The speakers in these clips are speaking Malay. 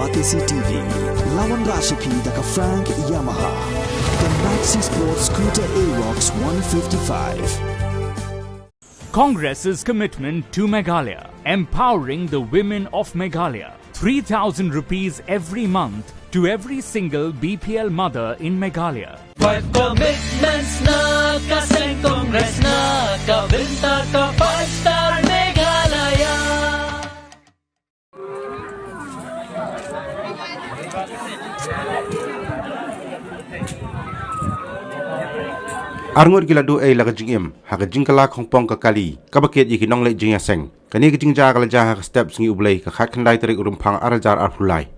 Batisi TV, Lawan Rashipi Daka Frank Yamaha, the Maxi Sports Scooter Arox 155. Congress's commitment to Meghalaya, empowering the women of Meghalaya. 3,000 rupees every month to every single BPL mother in Meghalaya. 5 commitments na kaseng Congress na kabinta ka 5-star Meghalaya. Arngut gila do ay laga jingim haga jingkala khongpong ka kali kabaket yiki Nongleit Jingïaseng kani ka jingja kala jaha ka steps ngi ublay ka khat khandai tarik urumphang arajar arphulai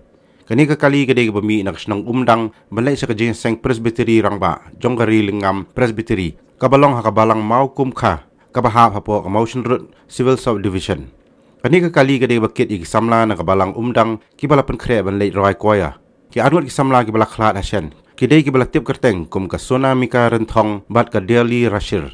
kani ka kali gede ka bami nak snang umdang balai sa ka Jingïaseng presbytery rangba jonggari lingam presbytery kabalong haka balang mau kumkha kabahap hapo ka motion road civil subdivision kani ka kali gede baket yiki samla na ka balang umdang kibalapan khre ban leit roi koya ki arngut ki samla ki bala Khlad Hashen Kidai ki bala tip kerteng kum ka tsunami ka rentong bat ka daily rashir.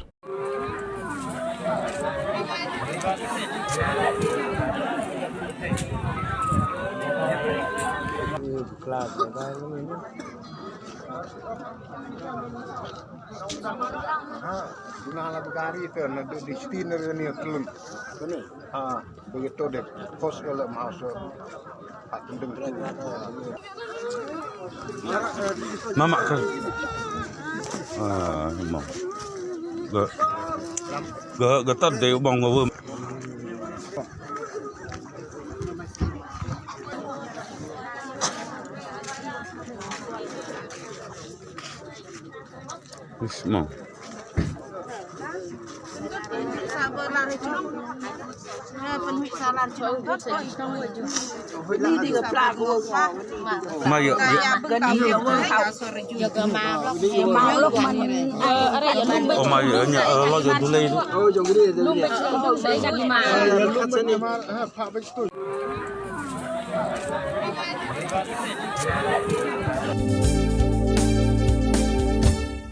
Nah, berkari itu, nak di sini ni telun. Begitu deh, pos kalau masuk. Mama ke? Mama. Gatat deh bang ngawur. Bismillah.